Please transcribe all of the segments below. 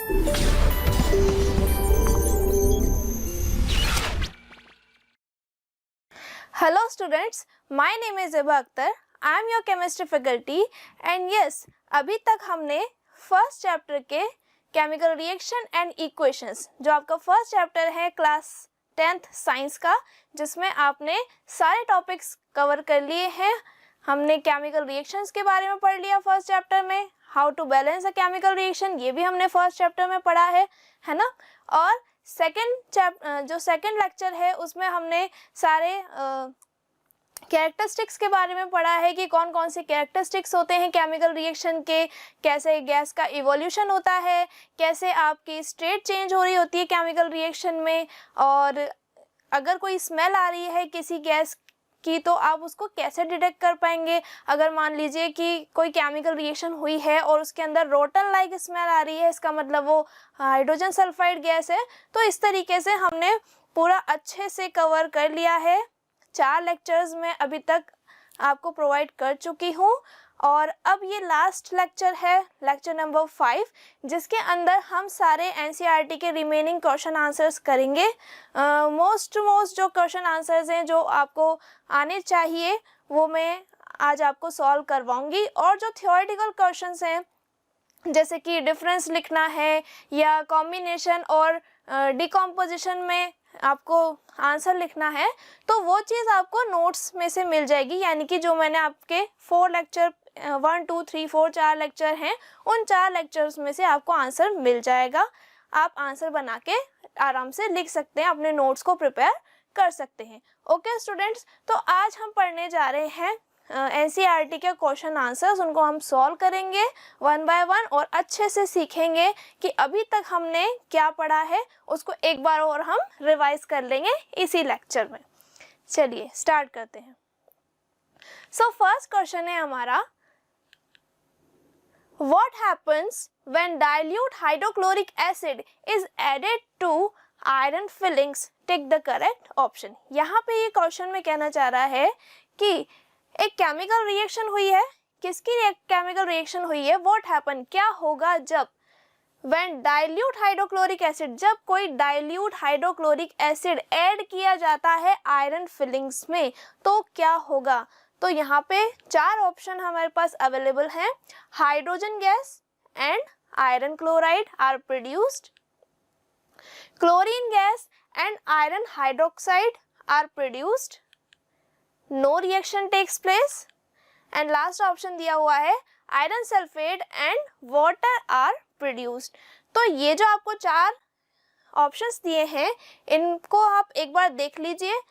Hello students, my name is Eba Akhtar. I am your chemistry faculty and yes, अभी तक हमने first chapter के chemical reaction and equations, जो आपका first chapter है class 10th science का, जिसमें आपने सारे टॉपिक्स कवर कर लिए हैं। हमने केमिकल रिएक्शंस के बारे में पढ़ लिया फर्स्ट चैप्टर में, how to balance a chemical reaction ये भी हमने फर्स्ट चैप्टर में पढ़ा है ना। और जो सेकंड लेक्चर है उसमें हमने सारे कैरेक्टरिस्टिक्स के बारे में पढ़ा है कि कौन कौन से कैरेक्टरिस्टिक्स होते हैं केमिकल रिएक्शन के, कैसे गैस का इवोल्यूशन होता है, कैसे आपकी स्टेट चेंज हो रही होती है केमिकल रिएक्शन में, और अगर कोई स्मेल आ रही है किसी गैस की तो आप उसको कैसे डिटेक्ट कर पाएंगे। अगर मान लीजिए कि कोई केमिकल रिएक्शन हुई है और उसके अंदर रोटन लाइक स्मेल आ रही है, इसका मतलब वो हाइड्रोजन सल्फाइड गैस है। तो इस तरीके से हमने पूरा अच्छे से कवर कर लिया है। 4 लेक्चर्स में अभी तक आपको प्रोवाइड कर चुकी हूँ और अब ये लास्ट लेक्चर है, लेक्चर नंबर 5, जिसके अंदर हम सारे एनसीईआरटी के रिमेनिंग क्वेश्चन आंसर्स करेंगे। मोस्ट जो क्वेश्चन आंसर्स हैं जो आपको आने चाहिए वो मैं आज आपको सॉल्व करवाऊंगी। और जो थ्योरेटिकल क्वेश्चंस हैं, जैसे कि डिफरेंस लिखना है या कॉम्बिनेशन और डिकम्पोजिशन में आपको आंसर लिखना है, तो वो चीज़ आपको नोट्स में से मिल जाएगी। यानी कि जो मैंने आपके 4 लेक्चर 1 2 3 4 4 लेक्चर हैं, उन 4 लेक्चर्स में से आपको आंसर मिल जाएगा। आप आंसर बना के आराम से लिख सकते हैं, अपने नोट्स को प्रिपेयर कर सकते हैं। ओके स्टूडेंट्स, तो आज हम पढ़ने जा रहे हैं एनसीईआरटी के क्वेश्चन आंसर्स। उनको हम सॉल्व करेंगे 1 बाय 1 और अच्छे से सीखेंगे कि अभी तक हमने क्या पढ़ा है, उसको एक बार और हम रिवाइज कर लेंगे इसी लेक्चर में। चलिए स्टार्ट करते हैं। सो फर्स्ट क्वेश्चन है हमारा, what happens when dilute hydrochloric acid is added to iron filings, tick the correct option. यहाँ पे ये क्वेश्चन में कहना चाह रहा है कि एक केमिकल रिएक्शन हुई है, किसकी केमिकल रिएक्शन हुई है, व्हाट हैपन, क्या होगा जब व्हेन डाइल्यूट हाइड्रोक्लोरिक एसिड, जब कोई डाइल्यूट हाइड्रोक्लोरिक एसिड ऐड किया जाता है आयरन फिलिंग्स में, तो क्या होगा। तो यहाँ पे 4 ऑप्शन हमारे पास अवेलेबल हैं। Hydrogen gas and iron chloride are produced, chlorine gas and iron hydroxide are produced, no reaction takes place, and last option दिया हुआ है iron sulphate and water are produced. तो ये जो आपको 4 ऑप्शंस दिए हैं, इनको आप एक बार देख लीजिए,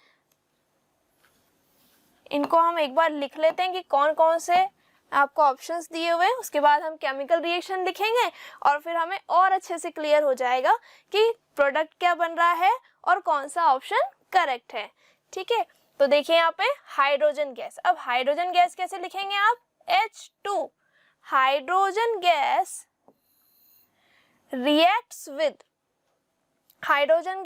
इनको हम एक बार लिख लेते हैं कि कौन कौन से आपको ऑप्शंस दिए हुए हैं। उसके बाद हम केमिकल रिएक्शन लिखेंगे और फिर हमें और अच्छे से क्लियर हो जाएगा कि प्रोडक्ट क्या बन रहा है और कौन सा ऑप्शन करेक्ट है। ठीक है, तो देखिए यहाँ पे हाइड्रोजन गैस। अब हाइड्रोजन गैस कैसे लिखेंगे आप, H2। Hydrogen gas reacts with hydrogen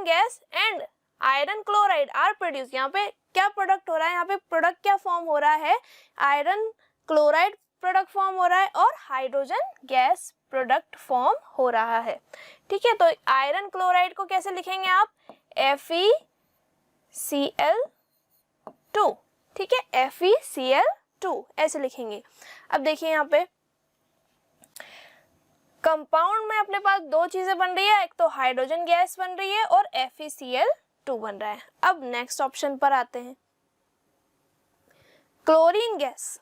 gas and iron chloride are produce. यहाँ पे क्या प्रोडक्ट हो रहा है, यहाँ पे प्रोडक्ट क्या फॉर्म हो रहा है, आयरन क्लोराइड प्रोडक्ट फॉर्म हो रहा है और हाइड्रोजन गैस प्रोडक्ट फॉर्म हो रहा है। ठीक है, तो आयरन क्लोराइड को कैसे लिखेंगे आप, FeCl2। ठीक है, FeCl2 ऐसे लिखेंगे। अब देखिए यहाँ पे कंपाउंड में अपने पास 2 चीजें बन रही है, एक तो हाइड्रोजन गैस बन रही है और FeCl2 बन रहा है। अब नेक्स्ट ऑप्शन पर आते हैं, chlorine gas.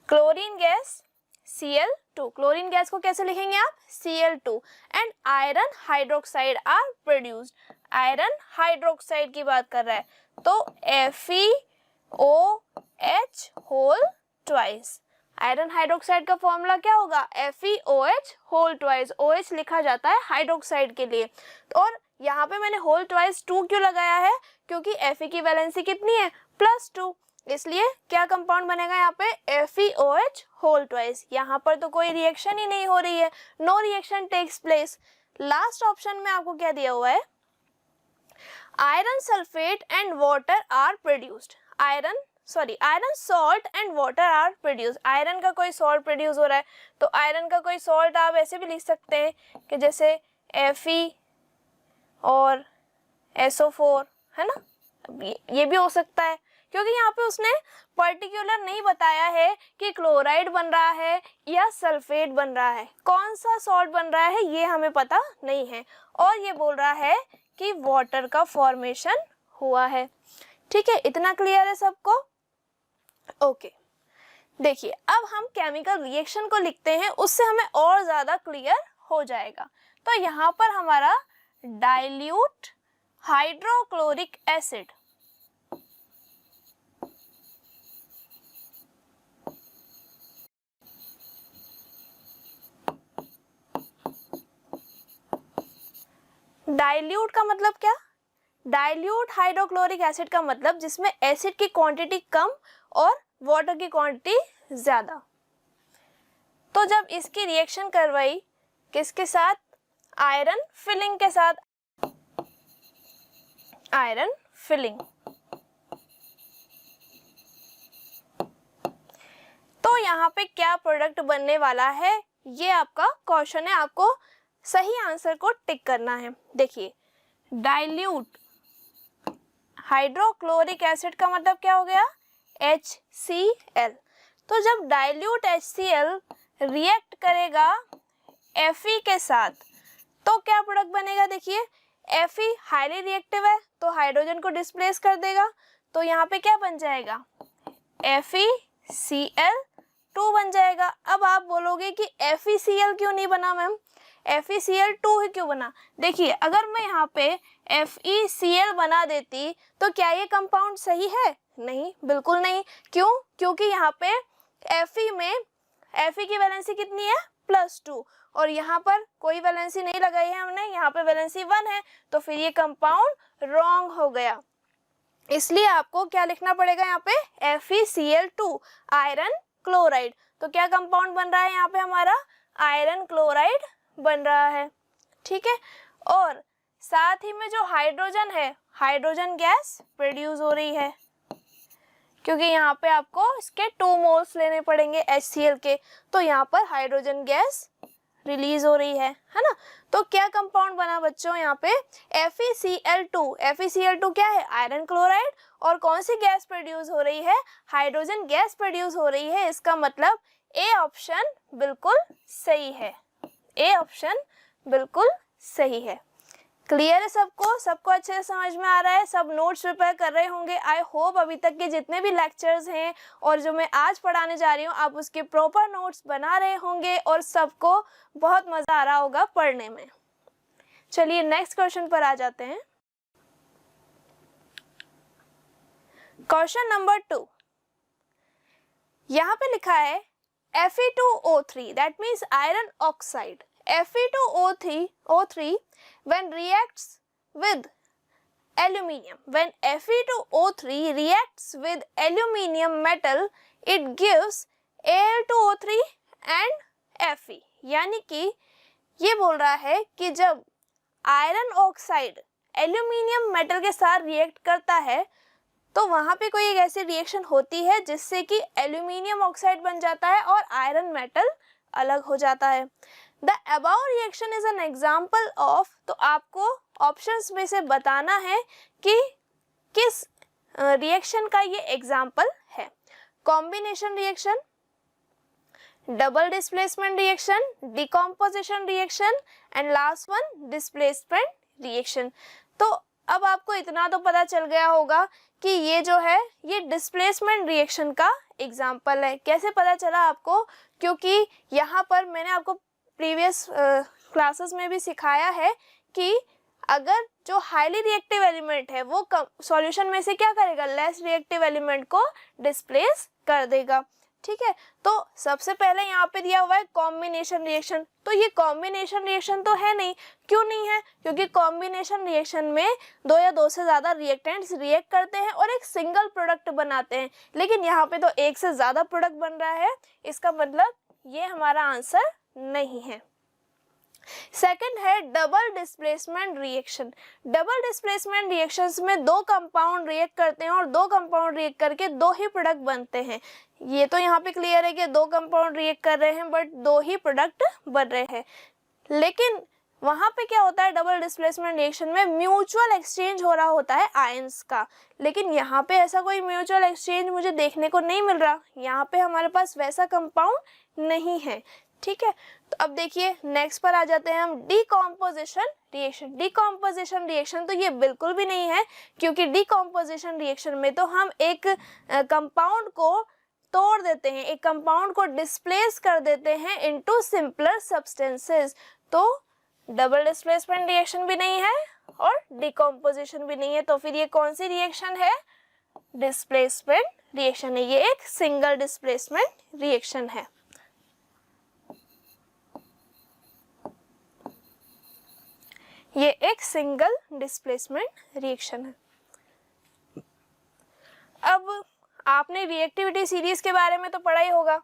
Chlorine gas Cl2, chlorine gas को कैसे लिखेंगे आप, Cl2 and iron hydroxide are produced. Iron hydroxide की बात कर रहा है तो FeOH whole twice. Iron hydroxide का फॉर्मूला क्या होगा, FeOH होल ट्वाइस। OH लिखा जाता है हाइड्रोक्साइड के लिए, और यहाँ पे मैंने होल ट्वाइस 2 क्यों लगाया है, क्योंकि Fe की वैलेंसी कितनी है, +2, इसलिए क्या कंपाउंड बनेगा यहाँ पे, FeOH होल ट्वाइस। यहाँ पर तो कोई रिएक्शन ही नहीं हो रही है, no reaction takes place. Last option में आपको क्या दिया हुआ है, iron sulphate and water are produced. Iron sorry iron salt and water are produce, iron का कोई सॉल्ट प्रोड्यूस हो रहा है तो आयरन का कोई सॉल्ट आप ऐसे भी लिख सकते हैं कि जैसे Fe और SO4, है ना, ये भी हो सकता है, क्योंकि यहाँ पे उसने पर्टिकुलर नहीं बताया है कि क्लोराइड बन रहा है या सल्फेट बन रहा है, कौन सा सॉल्ट बन रहा है ये हमें पता नहीं है, और ये बोल रहा है कि वाटर का फॉर्मेशन हुआ है। ठीक है, इतना क्लियर है सबको? ओके, देखिए अब हम केमिकल रिएक्शन को लिखते हैं, उससे हमें और ज़्यादा क्लियर हो जाएगा। तो यहाँ पर हमारा डाइल्यूट हाइड्रोक्लोरिक एसिड, डाइल्यूट का मतलब क्या? डाइल्यूट हाइड्रोक्लोरिक एसिड का मतलब जिसमें एसिड की क्वांटिटी कम और वाटर की क्वांटिटी ज़्यादा। तो जब इसकी रिएक्शन करवाई किसके साथ? आयरन फिलिंग के साथ, आयरन फिलिंग। तो यहाँ पे क्या प्रोडक्ट बनने वाला है, ये आपका क्वेश्चन है, आपको सही आंसर को टिक करना है। देखिए डाइल्यूट हाइड्रोक्लोरिक एसिड का मतलब क्या हो गया? HCl। तो जब डाइल्यूट HCl रिएक्ट करेगा Fe के साथ तो क्या प्रोडक्ट बनेगा? देखिए Fe हाईली रिएक्टिव है तो हाइड्रोजन को डिस्प्लेस कर देगा, तो यहाँ पे क्या बन जाएगा? FeCl2 बन जाएगा। अब आप बोलोगे कि FeCl क्यों नहीं बना मैम, FeCl2 ही क्यों बना? देखिए अगर मैं यहाँ पे FeCl बना देती तो क्या ये कंपाउंड सही है? नहीं, बिल्कुल नहीं। क्यों? क्योंकि यहाँ पे Fe में Fe की वैलेंसी कितनी है? +2, और यहाँ पर कोई वैलेंसी नहीं लगाई है हमने, यहाँ पे वैलेंसी 1 है, तो फिर ये कंपाउंड रॉन्ग हो गया। इसलिए आपको क्या लिखना पड़ेगा यहाँ पे? FeCl2 iron chloride. तो क्या कंपाउंड बन रहा है यहाँ पे हमारा? आयरन क्लोराइड बन रहा है। ठीक है, और साथ ही में जो हाइड्रोजन है, हाइड्रोजन गैस प्रोड्यूस हो रही है, क्योंकि यहाँ पे आपको इसके 2 मोल्स लेने पड़ेंगे HCl के, तो यहाँ पर हाइड्रोजन गैस रिलीज हो रही है ना। तो क्या कंपाउंड बना बच्चों यहाँ पे? FeCl2। FeCl2 क्या है? Iron chloride. और कौन सी गैस प्रोड्यूस हो रही है? हाइड्रोजन गैस प्रोड्यूस हो रही है। इसका मतलब ए ऑप्शन बिल्कुल सही है, ए ऑप्शन बिल्कुल सही है। क्लियर है सबको? सबको अच्छे से समझ में आ रहा है? सब नोट्स प्रिपेयर कर रहे होंगे। आई होप अभी तक के जितने भी लेक्चर्स हैं और जो मैं आज पढ़ाने जा रही हूँ आप उसके प्रॉपर नोट्स बना रहे होंगे और सबको बहुत मज़ा आ रहा होगा पढ़ने में। चलिए नेक्स्ट क्वेश्चन पर आ जाते हैं। क्वेश्चन नंबर 2, यहाँ पे लिखा है Fe2O3, that means iron oxide. Fe2O3 when reacts with aluminium, when Fe2O3 reacts with aluminium metal, it gives Al2O3 and Fe। यानी कि ये बोल रहा है कि जब आयरन ऑक्साइड एल्यूमिनियम मेटल के साथ रिएक्ट करता है तो वहाँ पे कोई एक ऐसी रिएक्शन होती है जिससे कि एल्यूमिनियम ऑक्साइड बन जाता है और आयरन मेटल अलग हो जाता है। The above reaction is an example of, तो आपको ऑप्शंस में से बताना है कि किस रिएक्शन का ये एग्जाम्पल है। Combination reaction, double displacement reaction, decomposition reaction and last one displacement reaction. तो अब आपको इतना तो पता चल गया होगा कि ये जो है ये डिस्प्लेसमेंट रिएक्शन का एग्जाम्पल है। कैसे पता चला आपको? क्योंकि यहाँ पर मैंने आपको प्रीवियस क्लासेस में भी सिखाया है कि अगर जो हाईली रिएक्टिव एलिमेंट है वो सॉल्यूशन में से क्या करेगा? लेस रिएक्टिव एलिमेंट को डिस्प्लेस कर देगा। ठीक है, तो सबसे पहले यहाँ पे दिया हुआ है कॉम्बिनेशन रिएक्शन। तो ये कॉम्बिनेशन रिएक्शन तो है नहीं। क्यों नहीं है? क्योंकि कॉम्बिनेशन रिएक्शन में 2 या 2 से ज़्यादा रिएक्टेंट्स रिएक्ट करते हैं और एक सिंगल प्रोडक्ट बनाते हैं, लेकिन यहाँ पे तो एक से ज़्यादा प्रोडक्ट बन रहा है। इसका मतलब ये हमारा आंसर नहीं है। सेकंड है double displacement reaction. Double displacement reactions में दो कंपाउंड रिएक्ट करते हैं और दो कंपाउंड रिएक्ट करके दो ही प्रोडक्ट बनते हैं। ये तो यहाँ पे क्लियर है कि दो कंपाउंड रिएक्ट कर रहे हैं बट दो ही प्रोडक्ट बन रहे हैं। लेकिन वहाँ पे क्या होता है, डबल डिस्प्लेसमेंट रिएक्शन में म्यूचुअल एक्सचेंज हो रहा होता है आयंस का। लेकिन यहाँ पे ऐसा कोई म्यूचुअल एक्सचेंज मुझे देखने को नहीं मिल रहा। यहाँ पे हमारे पास वैसा कंपाउंड नहीं है। ठीक है, तो अब देखिए नेक्स्ट पर आ जाते हैं हम, डीकॉम्पोजिशन रिएक्शन। डीकॉम्पोजिशन रिएक्शन तो ये बिल्कुल भी नहीं है, क्योंकि डीकॉम्पोजिशन रिएक्शन में तो हम एक कंपाउंड को तोड़ देते हैं, एक कंपाउंड को डिस्प्लेस कर देते हैं इनटू सिंपलर सब्सटेंसेस। तो डबल डिस्प्लेसमेंट रिएक्शन भी नहीं है और डीकॉम्पोजिशन भी नहीं है। तो फिर ये कौन सी रिएक्शन है? डिस्प्लेसमेंट रिएक्शन है। ये एक सिंगल डिस्प्लेसमेंट रिएक्शन है। ये एक सिंगल डिस्प्लेसमेंट रिएक्शन है। अब आपने रिएक्टिविटी सीरीज के बारे में तो पढ़ा ही होगा।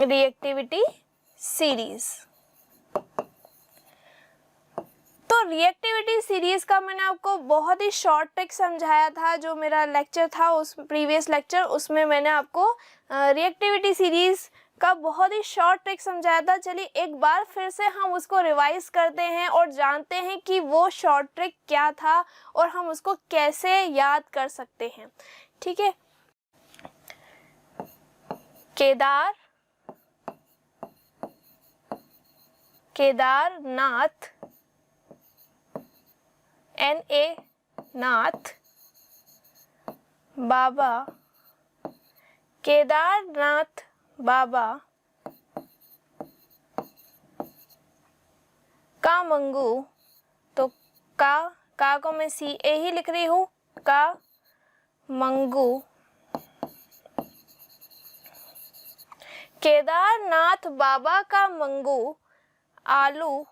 रिएक्टिविटी सीरीज, तो रिएक्टिविटी सीरीज का मैंने आपको बहुत ही शॉर्ट ट्रिक समझाया था। जो मेरा लेक्चर था उस प्रीवियस लेक्चर, उसमें मैंने आपको रिएक्टिविटी सीरीज का बहुत ही शॉर्ट ट्रिक समझाया था। चलिए एक बार फिर से हम उसको रिवाइज करते हैं और जानते हैं कि वो शॉर्ट ट्रिक क्या था और हम उसको कैसे याद कर सकते हैं। ठीक है, केदारनाथ नाथ बाबा, केदारनाथ बाबा का मंगू, तो का को मैं सी ए ही लिख रही हूँ, का मंगू। केदारनाथ बाबा का मंगू आलू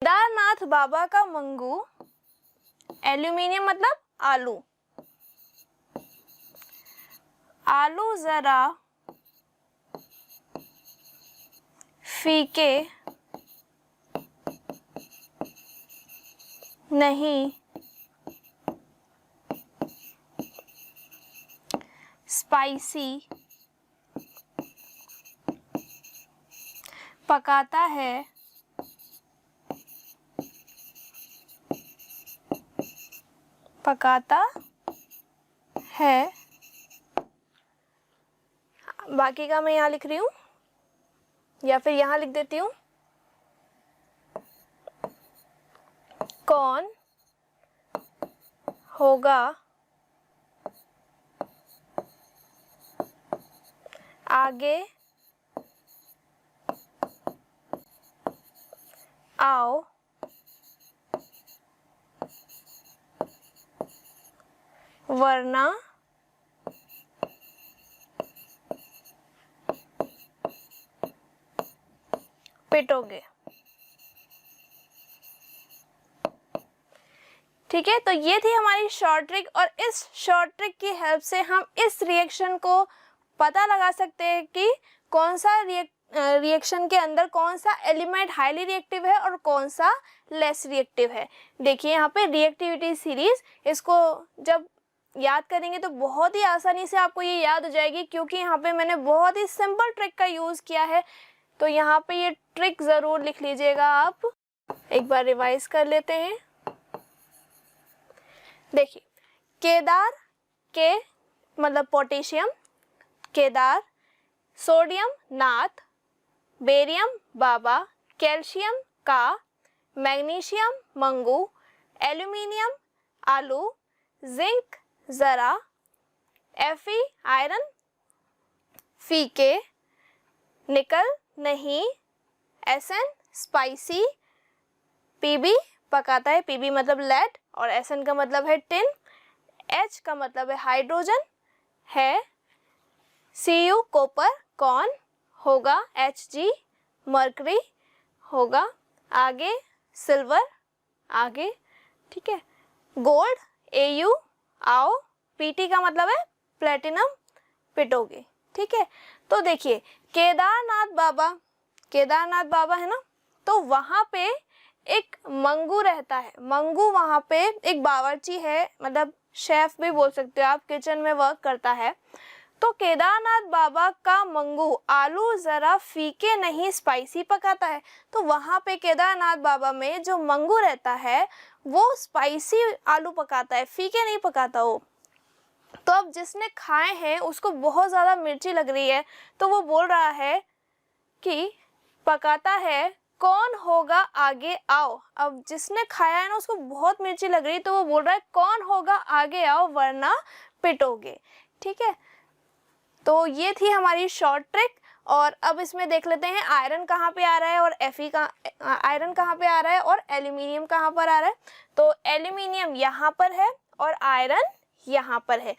केदारनाथ बाबा का मंगू एल्यूमिनियम मतलब आलू जरा फीके नहीं, स्पाइसी पकाता है, बाकी का मैं यहाँ लिख रही हूँ या फिर यहाँ लिख देती हूँ, कौन होगा आगे आओ वरना पिटोगे। ठीक है, तो ये थी हमारी शॉर्ट ट्रिक और इस शॉर्ट ट्रिक की हेल्प से हम इस रिएक्शन को पता लगा सकते हैं कि कौन सा रिएक्शन के अंदर कौन सा एलिमेंट हाईली रिएक्टिव है और कौन सा लेस रिएक्टिव है। देखिए यहाँ पे रिएक्टिविटी सीरीज, इसको जब याद करेंगे तो बहुत ही आसानी से आपको ये याद हो जाएगी, क्योंकि यहाँ पे मैंने बहुत ही सिंपल ट्रिक का यूज़ किया है। तो यहाँ पे ये ट्रिक ज़रूर लिख लीजिएगा आप। एक बार रिवाइज कर लेते हैं। देखिए, केदार के मतलब पोटेशियम, केदार, सोडियम नाथ, बेरियम बाबा, कैल्शियम का, मैग्नीशियम मंगू, एल्यूमिनियम आलू, जिंक जरा, Fe आयरन फीके, निकल नहीं, Sn स्पाइसी, Pb पकाता है, Pb मतलब लेड और Sn का मतलब है टिन, H का मतलब है हाइड्रोजन है, Cu कॉपर, कौन होगा, Hg मर्करी होगा, आगे सिल्वर, आगे ठीक है। गोल्ड AU आओ, PT का मतलब है प्लेटिनम पिटोगे, ठीक है। तो देखिए केदारनाथ बाबा है ना, तो वहाँ पे एक मंगू रहता है। मंगू वहाँ पे एक बावर्ची है, मतलब शेफ भी बोल सकते हो आप, किचन में वर्क करता है। तो केदारनाथ बाबा का मंगू आलू ज़रा फीके नहीं स्पाइसी पकाता है। तो वहाँ पे केदारनाथ बाबा में जो मंगू रहता है वो स्पाइसी आलू पकाता है, फीके नहीं पकाता वो। तो अब जिसने खाए हैं उसको बहुत ज़्यादा मिर्ची लग रही है, तो वो बोल रहा है कि पकाता है कौन होगा आगे आओ। अब जिसने खाया है ना उसको बहुत मिर्ची लग रही है, तो वो बोल रहा है कौन होगा आगे आओ वरना पिटोगे, ठीक है। तो ये थी हमारी शॉर्ट ट्रिक। और अब इसमें देख लेते हैं आयरन कहाँ पे आ रहा है और आयरन कहाँ पे आ रहा है और एल्यूमिनियम कहाँ पर आ रहा है। तो एल्यूमिनियम यहाँ पर है और आयरन यहाँ पर है।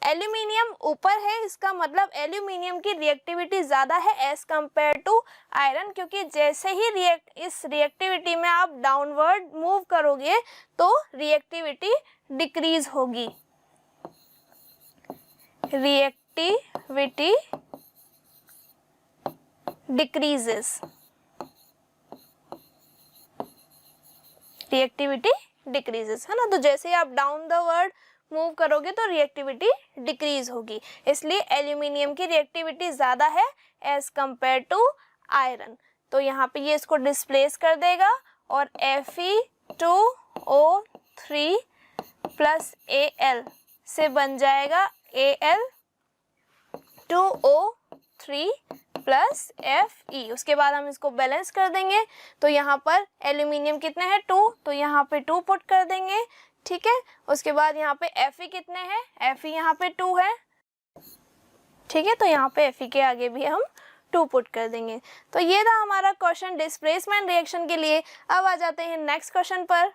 एल्यूमिनियम ऊपर है, इसका मतलब एल्यूमिनियम की रिएक्टिविटी ज़्यादा है एज कंपेयर टू आयरन, क्योंकि जैसे ही इस रिएक्टिविटी में आप डाउनवर्ड मूव करोगे तो रिएक्टिविटी डिक्रीज होगी। रिएक्टिविटी डिक्रीजेस, रिएक्टिविटी डिक्रीजेस, है ना। तो जैसे ही आप डाउन द वर्ड मूव करोगे तो रिएक्टिविटी डिक्रीज होगी, इसलिए एल्यूमिनियम की रिएक्टिविटी ज़्यादा है एज कंपेयर टू आयरन। तो यहाँ पे ये इसको डिस्प्लेस कर देगा और Fe2O3 प्लस Al से बन जाएगा Al2O3 प्लस Fe। उसके बाद हम इसको बैलेंस कर देंगे। तो यहाँ पर एल्यूमिनियम कितने हैं 2, तो यहाँ पे 2 पुट कर देंगे, ठीक है। उसके बाद यहाँ पे Fe कितने हैं, Fe यहाँ पे 2 है, ठीक है। तो यहाँ पे Fe के आगे भी हम 2 पुट कर देंगे। तो ये था हमारा क्वेश्चन डिस्प्लेसमेंट रिएक्शन के लिए। अब आ जाते हैं नेक्स्ट क्वेश्चन पर।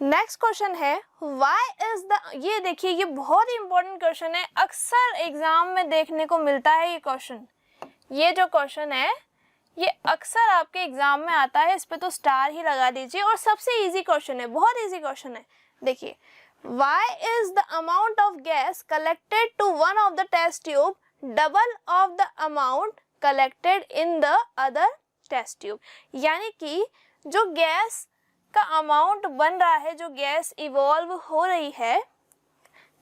नेक्स्ट क्वेश्चन है व्हाई इज द, ये देखिए ये बहुत ही इंपॉर्टेंट क्वेश्चन है, अक्सर एग्जाम में देखने को मिलता है ये क्वेश्चन। ये जो क्वेश्चन है ये अक्सर आपके एग्जाम में आता है, इस पे तो स्टार ही लगा दीजिए। और सबसे इजी क्वेश्चन है, बहुत इजी क्वेश्चन है। देखिए why is the amount of gas collected to one of the test tube double of the amount collected in the other test tube. यानी कि जो गैस का अमाउंट बन रहा है, जो गैस इवॉल्व हो रही है,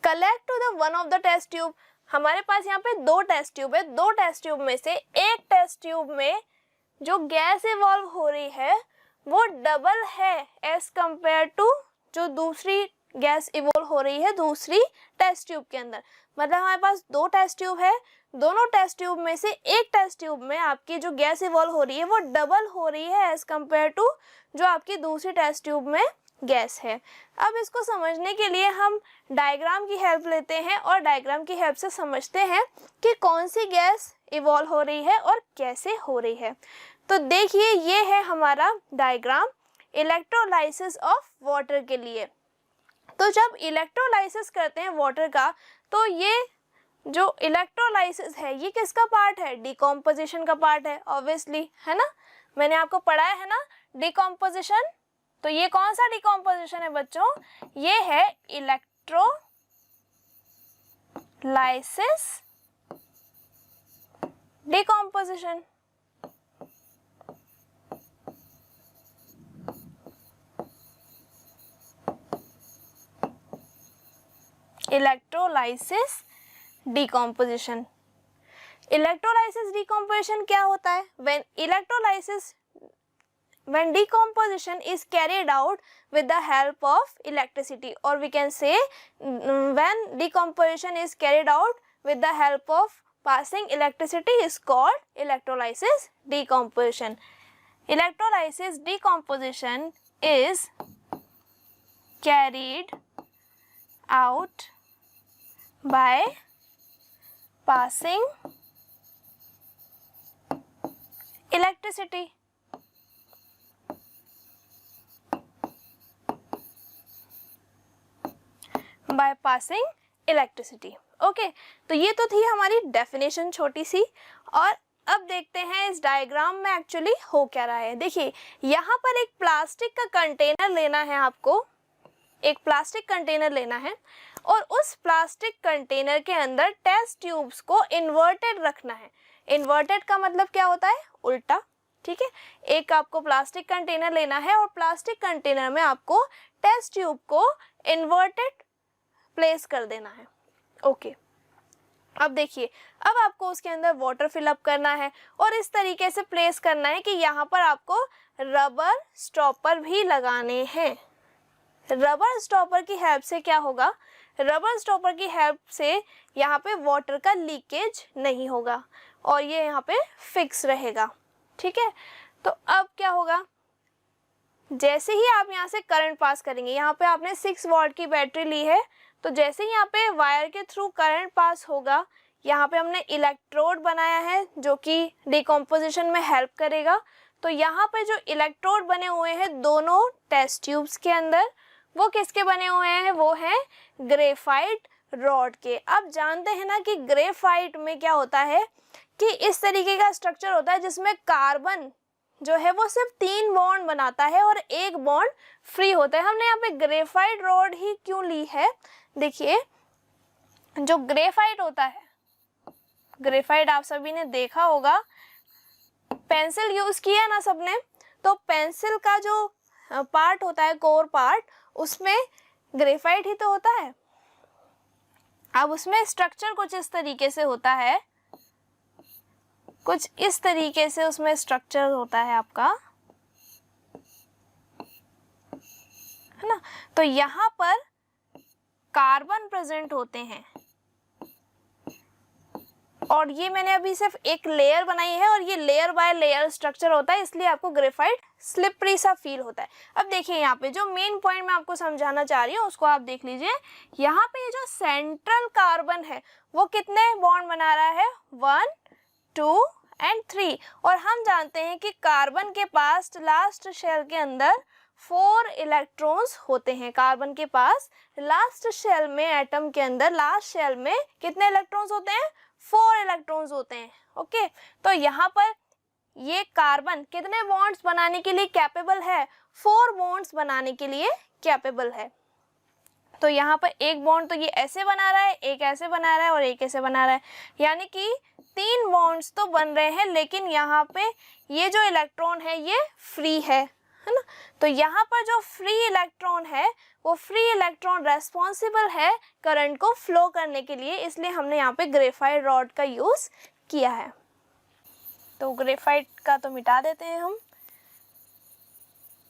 collect to the one of the test tube. हमारे पास यहाँ पे 2 टेस्ट ट्यूब है, 2 टेस्ट ट्यूब में से एक टेस्ट ट्यूब में जो गैस इवॉल्व हो रही है वो डबल है एज कंपेयर टू जो दूसरी गैस इवॉल्व हो रही है दूसरी टेस्ट ट्यूब के अंदर। मतलब हमारे पास 2 टेस्ट ट्यूब है, दोनों टेस्ट ट्यूब में से एक टेस्ट ट्यूब में आपकी जो गैस इवॉल्व हो रही है वो डबल हो रही है एज कंपेयर टू जो आपकी दूसरी टेस्ट ट्यूब में गैस है। अब इसको समझने के लिए हम डायग्राम की हेल्प लेते हैं और डायग्राम की हेल्प से समझते हैं कि कौन सी गैस इवॉल्व हो रही है और कैसे हो रही है। तो देखिए ये है हमारा डायग्राम इलेक्ट्रोलाइसिस ऑफ वाटर के लिए। तो जब इलेक्ट्रोलाइसिस करते हैं वाटर का, तो ये जो इलेक्ट्रोलाइसिस है ये किसका पार्ट है, डिकम्पोजिशन का पार्ट है ऑब्वियसली, है ना। मैंने आपको पढ़ाया है ना डिकम्पोजिशन। तो ये कौन सा डिकम्पोजिशन है बच्चों, ये है electrolysis decomposition. Electrolysis decomposition. Electrolysis decomposition क्या होता है, when decomposition is carried out with the help of electricity, or we can say when decomposition is carried out with the help of passing electricity is called electrolysis decomposition. Electrolysis decomposition is carried out by passing electricity. By passing electricity. Okay तो ये तो थी हमारी definition छोटी सी। और अब देखते हैं इस डायग्राम में एक्चुअली हो क्या रहा है। देखिए यहाँ पर एक प्लास्टिक का कंटेनर लेना है आपको, एक प्लास्टिक कंटेनर लेना है और उस प्लास्टिक कंटेनर के अंदर टेस्ट ट्यूब्स को इन्वर्टेड रखना है। इन्वर्टेड का मतलब क्या होता है? उल्टा। ठीक है, एक आपको प्लास्टिक कंटेनर लेना है और प्लास्टिक कंटेनर में आपको टेस्ट ट्यूब को इन्वर्टेड प्लेस कर देना है। ओके, अब देखिए, अब आपको उसके अंदर वाटर फिलअप करना है और इस तरीके से प्लेस करना है कि यहाँ पर आपको रबर स्टॉपर भी लगाने हैं। रबर स्टॉपर की हेल्प से क्या होगा? रबर स्टॉपर की हेल्प से यहाँ पे वाटर का लीकेज नहीं होगा और ये यहाँ पे फिक्स रहेगा। ठीक है, तो अब क्या होगा, जैसे ही आप यहाँ से करंट पास करेंगे, यहाँ पे आपने 6 वॉट की बैटरी ली है, तो जैसे ही यहाँ पे वायर के थ्रू करंट पास होगा, यहाँ पे हमने इलेक्ट्रोड बनाया है जो कि डिकम्पोजिशन में हेल्प करेगा। तो यहाँ पे जो इलेक्ट्रोड बने हुए हैं दोनों टेस्ट ट्यूब्स के अंदर, वो किसके बने हुए हैं? वो हैं ग्रेफाइट रॉड के। अब जानते हैं ना कि ग्रेफाइट में क्या होता है कि इस तरीके का स्ट्रक्चर होता है जिसमें कार्बन जो है वो सिर्फ 3 बॉन्ड बनाता है और 1 बॉन्ड फ्री होता है। हमने यहाँ पे ग्रेफाइट रॉड ही क्यों ली है? देखिए, जो ग्रेफाइट होता है, ग्रेफाइट आप सभी ने देखा होगा, पेंसिल यूज किया ना सबने, तो पेंसिल का जो पार्ट होता है, कोर पार्ट, उसमें ग्रेफाइट ही तो होता है। अब उसमें स्ट्रक्चर कुछ इस तरीके से होता है, कुछ इस तरीके से उसमें स्ट्रक्चर होता है आपका, है ना। तो यहाँ पर कार्बन प्रेजेंट होते हैं और ये मैंने अभी सिर्फ एक लेयर बनाई है और ये लेयर बाय लेयर स्ट्रक्चर होता है, इसलिए आपको ग्रेफाइट स्लिपरी सा फील होता है। अब देखिए यहाँ पे जो मेन पॉइंट मैं आपको समझाना चाह रही हूँ उसको आप देख लीजिए। यहाँ पे ये जो सेंट्रल कार्बन है वो कितने बॉन्ड बना रहा है? 1, 2 एंड 3। और हम जानते हैं कि कार्बन के पास लास्ट शेल के अंदर 4 इलेक्ट्रॉन्स होते हैं। कार्बन के पास लास्ट शेल में, एटम के अंदर लास्ट शेल में कितने इलेक्ट्रॉन्स होते हैं? 4 इलेक्ट्रॉन्स होते हैं। ओके, तो यहाँ पर ये कार्बन कितने बॉन्ड्स बनाने के लिए कैपेबल है? 4 बॉन्ड्स बनाने के लिए कैपेबल है। तो यहाँ पर एक बॉन्ड तो ये ऐसे बना रहा है, एक ऐसे बना रहा है और एक ऐसे बना रहा है, यानी कि 3 बॉन्ड्स तो बन रहे हैं, लेकिन यहाँ पे ये जो इलेक्ट्रॉन है ये फ्री है ना। तो यहाँ पर जो फ्री इलेक्ट्रॉन है वो फ्री इलेक्ट्रॉन रेस्पॉन्सिबल है करंट को फ्लो करने के लिए, इसलिए हमने यहाँ पे ग्रेफाइट रॉड का यूज किया है। तो ग्रेफाइट का तो मिटा देते हैं हम।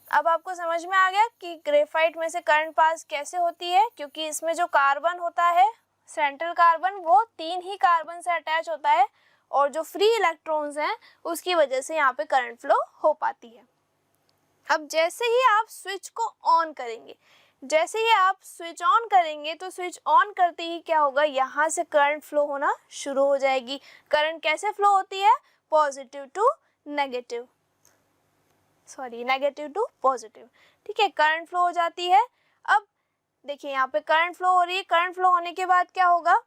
अब आपको समझ में आ गया कि ग्रेफाइट में से करंट पास कैसे होती है, क्योंकि इसमें जो कार्बन होता है, सेंट्रल कार्बन, वो 3 ही कार्बन से अटैच होता है और जो फ्री इलेक्ट्रॉन्स हैं उसकी वजह से यहाँ पे करंट फ्लो हो पाती है। अब जैसे ही आप स्विच को ऑन करेंगे, जैसे ही आप स्विच ऑन करेंगे तो स्विच ऑन करते ही क्या होगा, यहाँ से करंट फ्लो होना शुरू हो जाएगी। करंट कैसे फ्लो होती है? Positive to negative, sorry negative to positive. ठीक है, करंट फ्लो हो जाती है। अब देखिए यहाँ पे करंट फ्लो हो रही है। करंट फ्लो होने के बाद क्या होगा,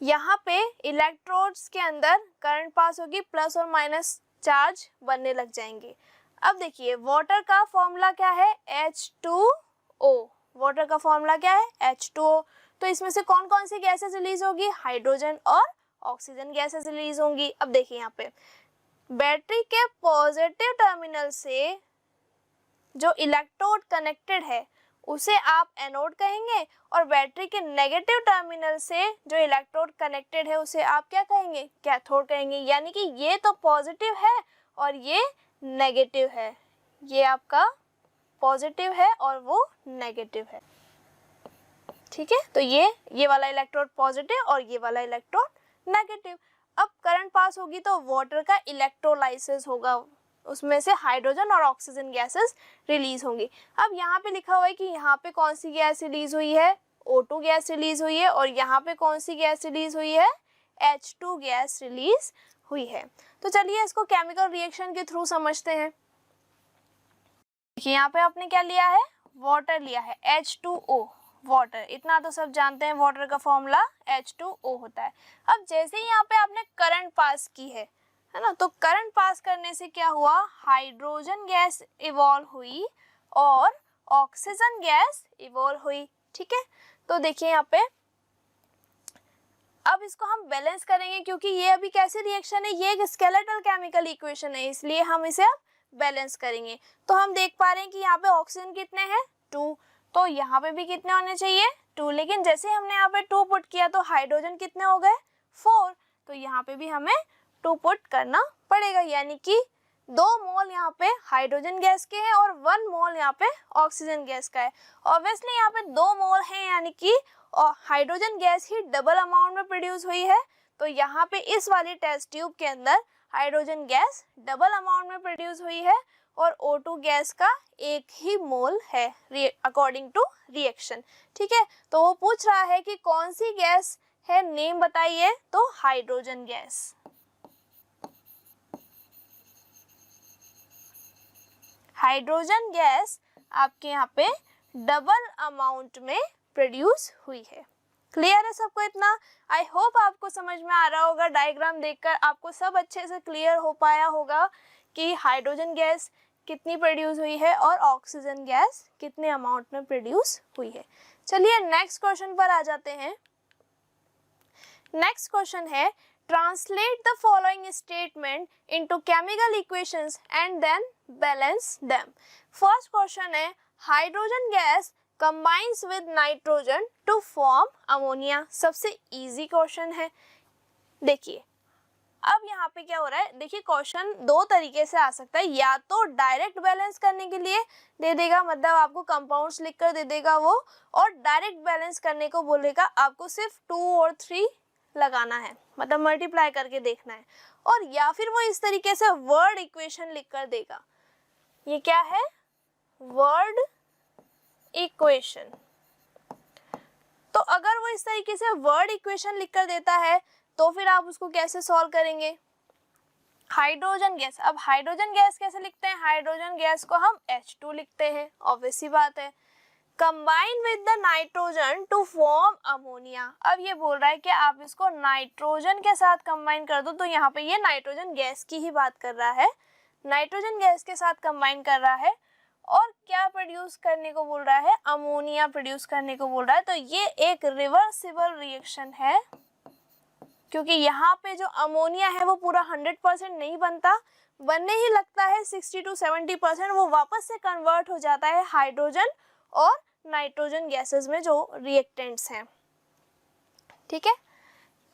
यहाँ पे इलेक्ट्रोड्स के अंदर करंट पास होगी, प्लस और माइनस चार्ज बनने लग जाएंगे। अब देखिए वाटर का फॉर्मूला क्या है? H2O। वाटर का फॉर्मूला क्या है? H2O। तो इसमें से कौन कौन सी गैसेस रिलीज होगी? हाइड्रोजन और ऑक्सीजन गैसेस रिलीज होंगी। अब देखिए यहाँ पे बैटरी के पॉजिटिव टर्मिनल से जो इलेक्ट्रोड कनेक्टेड है उसे आप एनोड कहेंगे और बैटरी के नेगेटिव टर्मिनल से जो इलेक्ट्रोड कनेक्टेड है उसे आप क्या कहेंगे? कैथोड कहेंगे। यानी कि ये तो पॉजिटिव है और ये नेगेटिव है, ये आपका पॉजिटिव है और वो नेगेटिव है। ठीक है, तो ये वाला इलेक्ट्रोड पॉजिटिव और ये वाला इलेक्ट्रोड नेगेटिव। अब करंट पास होगी तो वाटर का इलेक्ट्रोलाइसिस होगा, उसमें से हाइड्रोजन और ऑक्सीजन गैसेस रिलीज होंगी। अब यहाँ पे लिखा हुआ है कि यहाँ पे कौन सी गैस रिलीज हुई है? O2 गैस रिलीज हुई है। और यहाँ पे कौन सी गैस रिलीज हुई है? H2 गैस रिलीज हुई है। तो चलिए इसको केमिकल रिएक्शन के थ्रू समझते हैं। देखिए यहाँ पे आपने क्या लिया है? वाटर लिया है, H2O, वाटर। इतना तो सब जानते हैं, वाटर का फॉर्मूला H2O होता है। अब जैसे ही यहाँ पे आपने करंट पास की है ना। तो करंट पास करने से क्या हुआ, हाइड्रोजन गैस इवॉल्व हुई और ऑक्सीजन गैस इवॉल्व हुई। ठीक है, तो देखिए यहाँ पे अब इसको हम बैलेंस करेंगे क्योंकि ये अभी कैसी रिएक्शन है, ये एक स्केलेटल केमिकल इक्वेशन है, इसलिए हम इसे अब बैलेंस करेंगे। तो हम देख पा रहे हैं कि यहाँ पे ऑक्सीजन कितने हैं 2, तो यहाँ पे भी कितने होने चाहिए 2, लेकिन जैसे हमने यहाँ पे 2 पुट किया तो हाइड्रोजन कितने हो गए 4, तो यहाँ पे भी हमें 2 पुट करना पड़ेगा, यानी कि 2 मोल यहाँ पे हाइड्रोजन गैस के हैं और 1 मोल यहाँ पे ऑक्सीजन गैस का है। ऑब्वियसली यहाँ पे 2 मोल हैं, यानी कि हाइड्रोजन गैस ही डबल अमाउंट में प्रोड्यूस हुई है, तो यहाँ पे इस वाली टेस्ट ट्यूब के अंदर हाइड्रोजन गैस डबल अमाउंट में प्रोड्यूस हुई है और O2 गैस का 1 ही मोल है अकॉर्डिंग टू रिएक्शन। ठीक है, तो वो पूछ रहा है कि कौन सी गैस है, नेम बताइए, तो हाइड्रोजन गैस। हाइड्रोजन गैस आपके यहाँ पे डबल अमाउंट में प्रोड्यूस हुई है। क्लियर है सबको इतना? आई होप आपको समझ में आ रहा होगा, डायग्राम देखकर आपको सब अच्छे से क्लियर हो पाया होगा कि हाइड्रोजन गैस कितनी प्रोड्यूस हुई है और ऑक्सीजन गैस कितने अमाउंट में प्रोड्यूस हुई है। चलिए नेक्स्ट क्वेश्चन पर आ जाते हैं। नेक्स्ट क्वेश्चन है, translate the following statement into chemical equations and then balance them. First question है, hydrogen gas combines with nitrogen to form ammonia। सबसे इजी क्वेश्चन है। देखिए अब यहाँ पे क्या हो रहा है, देखिए क्वेश्चन 2 तरीके से आ सकता है, या तो डायरेक्ट बैलेंस करने के लिए दे देगा, मतलब आपको कंपाउंड्स लिखकर दे देगा वो, और डायरेक्ट बैलेंस करने को बोलेगा आपको सिर्फ 2 और 3 लगाना है, मतलब मल्टीप्लाई करके देखना है, और या फिर वो इस तरीके से वर्ड इक्वेशन लिखकर देगा। ये क्या है, वर्ड इक्वेशन। तो अगर वो इस तरीके से वर्ड इक्वेशन लिखकर देता है तो फिर आप उसको कैसे सॉल्व करेंगे। हाइड्रोजन गैस, अब हाइड्रोजन गैस कैसे लिखते हैं, हाइड्रोजन गैस को हम H2 लिखते हैं, ऑब्वियस सी बात है। Combine with the nitrogen to form ammonia, अब ये बोल रहा है कि आप इसको नाइट्रोजन के साथ कंबाइन कर दो, तो यहाँ पे ये नाइट्रोजन गैस की ही बात कर रहा है, नाइट्रोजन गैस के साथ कंबाइन कर रहा है और क्या प्रोड्यूस करने को बोल रहा है, अमोनिया प्रोड्यूस करने को बोल रहा है। तो ये एक रिवर्सिबल रिएक्शन है, क्योंकि यहाँ पे जो अमोनिया है वो पूरा 100% नहीं बनता, बनने ही लगता है 60 to 70%, वो वापस से कन्वर्ट हो जाता है हाइड्रोजन और नाइट्रोजन गैसेस में जो रिएक्टेंट्स हैं। ठीक है,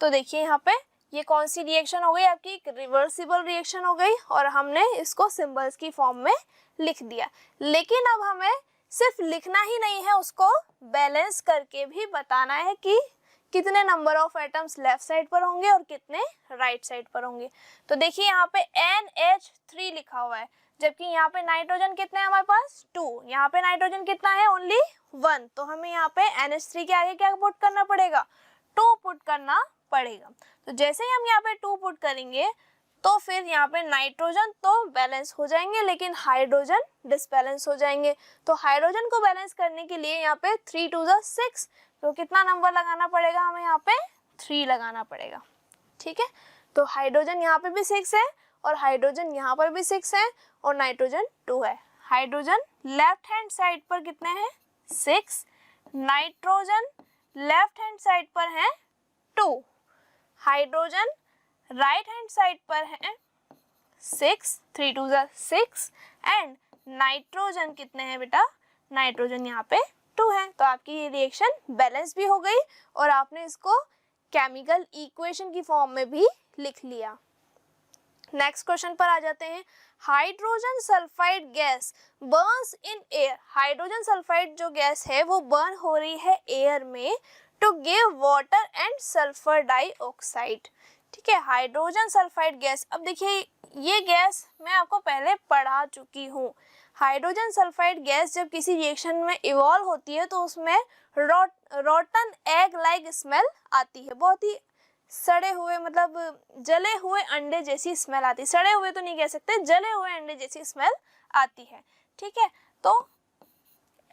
तो देखिए यहाँ पे ये कौन सी रिएक्शन हो गई आपकी, एक रिवर्सिबल रिएक्शन हो गई, और हमने इसको सिंबल्स की फॉर्म में लिख दिया। लेकिन अब हमें सिर्फ लिखना ही नहीं है, उसको बैलेंस करके भी बताना है कि कितने number of atoms left side पर होंगे और कितने राइट साइड पर होंगे। तो देखिए यहाँ पे NH3 लिखा हुआ है, जबकि यहाँ पे नाइट्रोजन कितने हैं हमारे पास 2, यहाँ पे नाइट्रोजन कितना है ओनली 1, तो हमें यहाँ पे NH3 के आगे क्या पुट करना पड़ेगा, 2 पुट करना पड़ेगा। तो जैसे ही हम यहाँ पे 2 पुट करेंगे तो फिर यहाँ पे नाइट्रोजन तो बैलेंस हो जाएंगे, लेकिन हाइड्रोजन डिसबैलेंस हो जाएंगे। तो हाइड्रोजन को बैलेंस करने के लिए यहाँ पे 3 2 6, तो कितना नंबर लगाना पड़ेगा हमें, यहाँ पे 3 लगाना पड़ेगा। ठीक है, तो हाइड्रोजन यहाँ पे भी 6 है और हाइड्रोजन यहाँ पर भी 6 है और नाइट्रोजन 2 है। हाइड्रोजन लेफ्ट हैंड साइड पर कितने हैं 6, नाइट्रोजन लेफ्ट हैंड साइड पर है 2, हाइड्रोजन राइट हैंड साइड पर है 6, 3 2 6, एंड नाइट्रोजन कितने हैं बेटा, नाइट्रोजन यहाँ पे 2 है। तो आपकी ये रिएक्शन बैलेंस भी हो गई और आपने इसको केमिकल इक्वेशन की फॉर्म में भी लिख लिया। नेक्स्ट क्वेश्चन पर आ जाते हैं। Hydrogen sulphide gas burns in air, hydrogen sulphide जो गैस है वो बर्न हो रही है एयर में to give water and sulphur dioxide. ठीक है, हाइड्रोजन सल्फाइड गैस, अब देखिए ये गैस मैं आपको पहले पढ़ा चुकी हूँ। हाइड्रोजन सल्फाइड गैस जब किसी रिएक्शन में इवॉल्व होती है तो उसमें रोटन एग लाइक स्मेल आती है, बहुत ही सड़े हुए मतलब जले हुए अंडे जैसी स्मेल आती है, सड़े हुए तो नहीं कह सकते, जले हुए अंडे जैसी स्मेल आती है। ठीक है, तो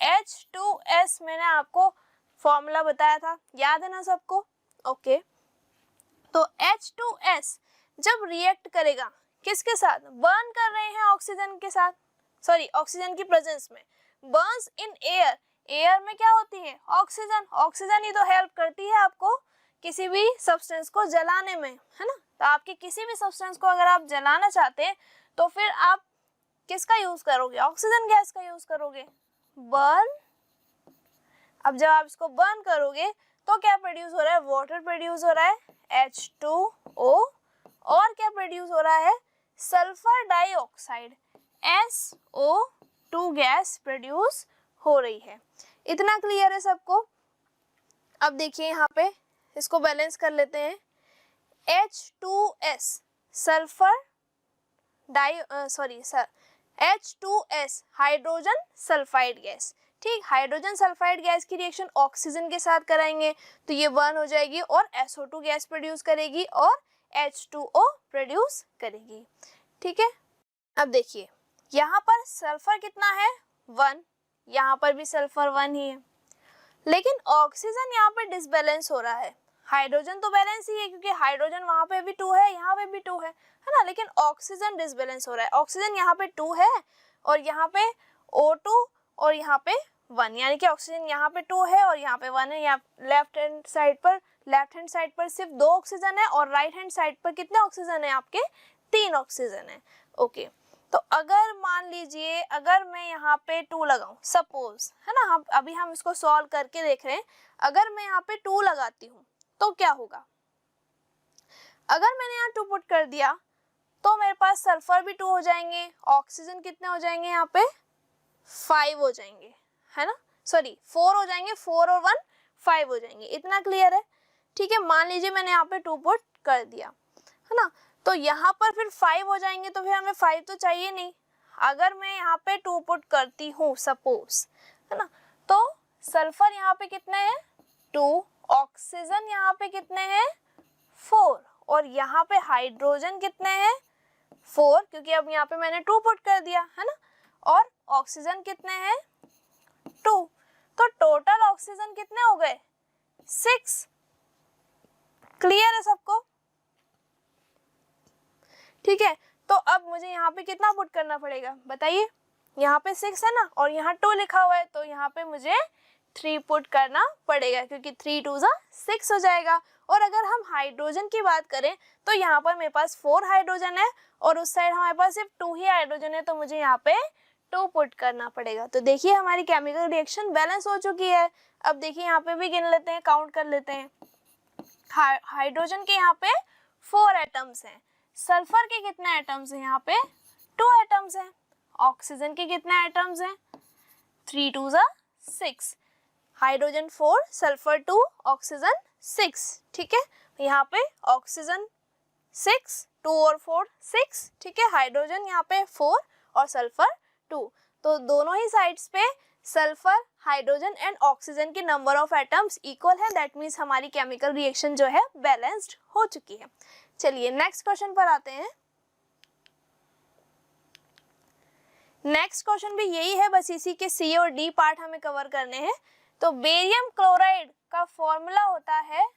H2S मैंने आपको फॉर्मूला बताया था, याद है ना सबको, ओके। तो H2S जब रिएक्ट करेगा किसके साथ, बर्न कर रहे हैं ऑक्सीजन के साथ, सॉरी ऑक्सीजन की प्रेजेंस में, बर्न्स इन एयर, एयर में क्या होती है ऑक्सीजन, ऑक्सीजन ही तो हेल्प करती है आपको किसी भी सब्सटेंस को जलाने में, है ना। तो आपके किसी भी सब्सटेंस को अगर आप जलाना चाहते हैं तो फिर आप किसका यूज करोगे, ऑक्सीजन गैस का यूज करोगे, बर्न। अब जब आप इसको बर्न करोगे तो क्या प्रोड्यूस हो रहा है, वाटर प्रोड्यूस हो रहा है H2O, और क्या प्रोड्यूस हो रहा है, sulphur dioxide SO2 gas produce हो रही है। इतना क्लियर है सबको। अब देखिए यहाँ पे इसको बैलेंस कर लेते हैं, H2S sulphur H2S hydrogen sulphide gas, ठीक, हाइड्रोजन सल्फाइड गैस की रिएक्शन ऑक्सीजन के साथ कराएंगे तो ये बर्न हो जाएगी और SO2 गैस प्रोड्यूस करेगी और H2O प्रोड्यूस करेगी, ठीक है। अब देखिए यहाँ पर सल्फर कितना है 1, यहाँ पर भी सल्फर 1 ही है, लेकिन ऑक्सीजन यहाँ पे डिसबैलेंस हो रहा है, हाइड्रोजन तो बैलेंस ही है क्योंकि हाइड्रोजन वहाँ पे भी 2 है, यहाँ पे भी 2 है ना, लेकिन ऑक्सीजन डिसबैलेंस हो रहा है, ऑक्सीजन यहाँ पे 2 है और यहाँ पे O2 और यहाँ पे 1, यानी कि ऑक्सीजन यहाँ पे 2 है और यहाँ पे 1 है। यहाँ लेफ्ट हैंड साइड पर सिर्फ 2 ऑक्सीजन है और राइट हैंड साइड पर कितने ऑक्सीजन है आपके, 3 ऑक्सीजन है। ओके, तो अगर मान लीजिए अगर मैं यहाँ पे 2 लगाऊं, सपोज, है ना, हम इसको सॉल्व करके देख रहे हैं, अगर मैं यहाँ पे 2 लगाती हूँ तो क्या होगा, अगर मैंने यहाँ 2 पुट कर दिया तो मेरे पास सल्फर भी 2 हो जाएंगे, ऑक्सीजन कितने हो जाएंगे यहाँ पे 5 हो जाएंगे, है ना, सॉरी 4 हो जाएंगे, 4 और 1 5 हो जाएंगे। इतना क्लियर है, ठीक है। मान लीजिए मैंने यहाँ पे 2 पुट कर दिया, है ना, तो यहाँ पर फिर 5 हो जाएंगे तो फिर हमें 5 तो चाहिए नहीं। अगर मैं यहाँ पे 2 पुट करती हूँ सपोज, है ना, तो सल्फर यहाँ पे कितने हैं 2, ऑक्सीजन यहाँ पे कितने हैं 4 और यहाँ पे हाइड्रोजन कितने हैं 4, क्योंकि अब यहाँ पे मैंने 2 पुट कर दिया, है ना, और ऑक्सीजन कितने हैं 2, तो टोटल ऑक्सीजन कितने हो गए 6। क्लियर है सबको, ठीक है। तो अब मुझे यहाँ पे कितना पुट करना पड़ेगा बताइए, यहाँ पे 6 है ना और यहाँ 2 लिखा हुआ है तो यहाँ पे मुझे 3 पुट करना पड़ेगा क्योंकि 3 2 6 हो जाएगा। और अगर हम हाइड्रोजन की बात करें तो यहाँ पर मेरे पास 4 हाइड्रोजन है और उस साइड हमारे पास सिर्फ 2 ही हाइड्रोजन है तो मुझे यहाँ पे 2 पुट करना पड़ेगा। तो देखिए हमारी केमिकल रिएक्शन बैलेंस हो चुकी है। अब देखिए यहाँ पे भी गिन लेते हैं, काउंट कर लेते हैं। हाइड्रोजन के यहाँ पे 4 एटम्स हैं, सल्फर के कितने एटम्स हैं यहाँ पे 2 एटम्स हैं, ऑक्सीजन के कितने एटम्स हैं 3 2 6, हाइड्रोजन 4 सल्फर 2 ऑक्सीजन 6, ठीक है। यहाँ पे ऑक्सीजन 6 2 और 4 6, ठीक है, हाइड्रोजन यहाँ पे 4 और सल्फर 2, तो दोनों ही साइड्स पे सल्फर हाइड्रोजन एंड ऑक्सीजन के नंबर ऑफ एटम्स इक्वल है, दैट मीन्स हमारी केमिकल रिएक्शन जो है बैलेंस्ड हो चुकी है। चलिए नेक्स्ट क्वेश्चन पर आते हैं। नेक्स्ट क्वेश्चन भी यही है, बस इसी के सी और डी पार्ट हमें कवर करने हैं। तो बेरियम क्लोराइड का फॉर्मूला होता है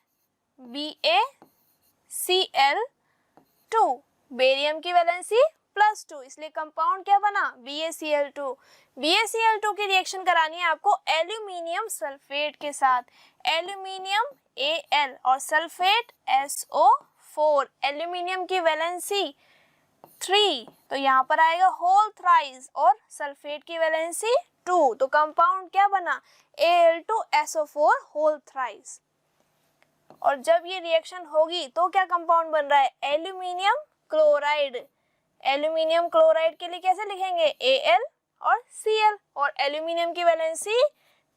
BaCl2, बेरियम की वैलेंसी +2, इसलिए कंपाउंड क्या बना BaCl2। BaCl2 की रिएक्शन करानी है आपको एल्यूमिनियम सल्फेट के साथ, एल्यूमिनियम Al और सल्फेट SO4, एल्यूमिनियम की वैलेंसी 3 तो यहाँ पर आएगा होल थ्राइस और सल्फेट की वैलेंसी 2, तो कंपाउंड क्या बना Al2SO4 होल थ्राइस। और जब ये रिएक्शन होगी तो क्या कंपाउंड बन रहा है एल्यूमिनियम क्लोराइड। एल्यूमिनियम क्लोराइड के लिए कैसे लिखेंगे Al और Cl और एल्यूमिनियम की वैलेंसी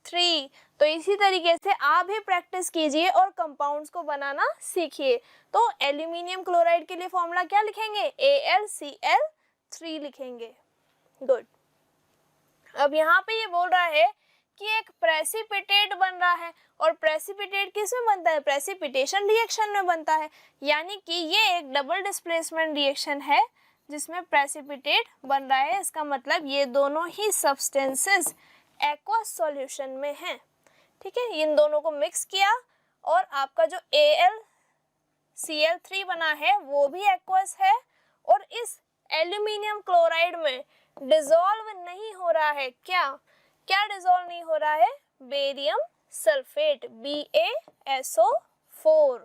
3, तो इसी तरीके से आप भी प्रैक्टिस कीजिए और कंपाउंड्स को बनाना सीखिए। तो एल्यूमिनियम क्लोराइड के लिए फॉर्मूला क्या लिखेंगे AlCl3 लिखेंगे। गुड। अब यहाँ पे ये बोल रहा है कि एक प्रेसिपिटेट बन रहा है और प्रेसिपिटेट किस में बनता है प्रेसिपिटेशन रिएक्शन में बनता है, यानी कि ये एक डबल डिस्प्लेसमेंट रिएक्शन है जिसमें प्रेसिपिटेट बन रहा है। इसका मतलब ये दोनों ही सब्सटेंसेस एक्वस सॉल्यूशन में हैं, ठीक है। इन दोनों को मिक्स किया और आपका जो Cl3 बना है वो भी एक्वस है, और इस एल्यूमिनियम क्लोराइड में डिसॉल्व नहीं हो रहा है, क्या क्या डिसॉल्व नहीं हो रहा है? बेरियम सल्फेट, BaSO4,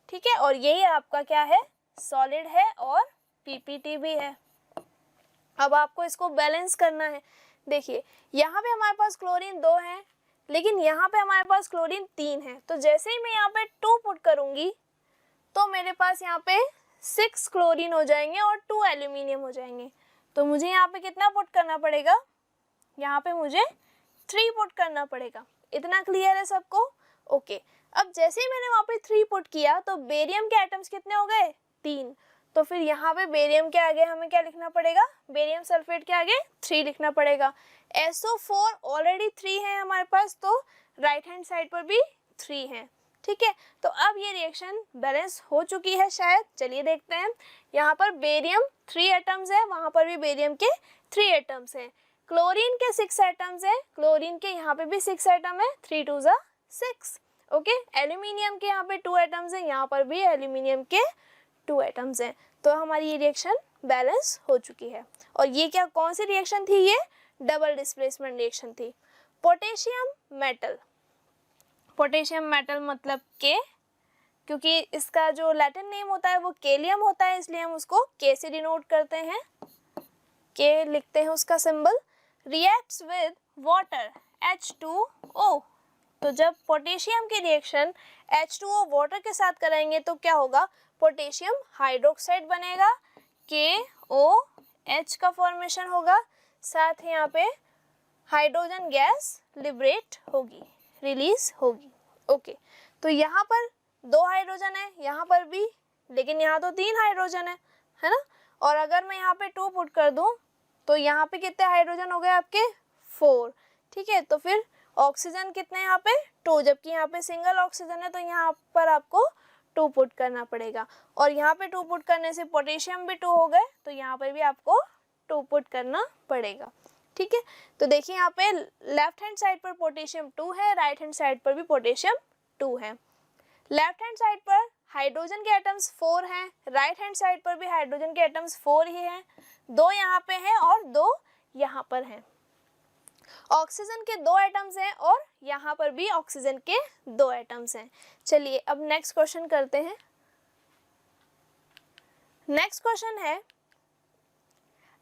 ठीक है। और यही आपका क्या है? सॉलिड है और पीपीटी भी है। अब आपको इसको बैलेंस करना है। देखिए यहाँ पे हमारे पास क्लोरीन 2 है, लेकिन यहाँ पे हमारे पास क्लोरीन 3 है, तो जैसे ही मैं यहाँ पे 2 पुट करूँगी तो मेरे पास यहाँ पे 6 क्लोरीन हो जाएंगे और 2 एल्यूमिनियम हो जाएंगे। तो मुझे यहाँ पे कितना पुट करना पड़ेगा? यहाँ पे मुझे 3 पुट करना पड़ेगा। इतना क्लियर है सबको? ओके। अब जैसे ही मैंने वहाँ पे 3 पुट किया तो बेरियम के एटम्स कितने हो गए? 3। तो फिर यहाँ पे बेरियम के आगे हमें क्या लिखना पड़ेगा? बेरियम सल्फेट के आगे 3 लिखना पड़ेगा। SO4 ऑलरेडी 3 है हमारे पास, तो राइट हैंड साइड पर भी 3 है, ठीक है। तो अब ये रिएक्शन बैलेंस हो चुकी है शायद, चलिए देखते हैं। यहाँ पर बेरियम 3 एटम्स है, वहाँ पर भी बेरियम के 3 एटम्स हैं। क्लोरीन के 6 एटम्स है, क्लोरीन के यहाँ पे भी 6 एटम है, 3 2 ज़ा 6, ओके। एल्यूमिनियम के यहाँ पे 2 एटम्स है, यहाँ पर भी एल्यूमिनियम के 2 एटम्स हैं। तो हमारी ये रिएक्शन बैलेंस हो चुकी है। और ये क्या, कौन सी रिएक्शन थी? ये डबल डिस्प्लेसमेंट रिएक्शन थी। पोटेशियम मेटल, पोटेशियम मेटल मतलब के, क्योंकि इसका जो लैटिन नेम होता है वो केलियम होता है, इसलिए हम उसको के से डिनोट करते हैं, के लिखते हैं उसका symbol. Reacts with water H2O, तो जब पोटेशियम की रिएक्शन H2O वाटर के साथ कराएंगे तो क्या होगा? पोटेशियम हाइड्रोक्साइड बनेगा, KOH का फॉर्मेशन होगा, साथ ही यहाँ पे हाइड्रोजन गैस लिबरेट होगी, रिलीज होगी, ओके। तो यहाँ पर 2 हाइड्रोजन है, यहाँ पर भी, लेकिन यहाँ तो 3 हाइड्रोजन है ना। और अगर मैं यहाँ पे 2 पुट कर दूँ तो यहाँ पे कितने हाइड्रोजन हो गए आपके? 4, ठीक है। तो फिर ऑक्सीजन कितने यहाँ पे? 2, जबकि यहाँ पे सिंगल ऑक्सीजन है, तो यहाँ पर आपको 2 पुट करना पड़ेगा। और यहाँ पे 2 पुट करने से पोटेशियम भी 2 हो गए, तो यहाँ पर भी आपको 2 पुट करना पड़ेगा, ठीक है। तो देखिए यहाँ पे लेफ्ट हैंड साइड पर पोटेशियम 2 है, राइट हैंड साइड पर भी पोटेशियम 2 है। लेफ्ट हैंड साइड पर हाइड्रोजन के एटम्स 4 हैं, राइट हैंड साइड पर भी हाइड्रोजन के एटम्स 4 ही हैं, 2 यहाँ पे हैं और 2 यहाँ पर हैं। ऑक्सीजन के 2 एटम्स हैं और यहाँ पर भी ऑक्सीजन के 2 एटम्स हैं। चलिए अब नेक्स्ट क्वेश्चन करते हैं। नेक्स्ट क्वेश्चन है,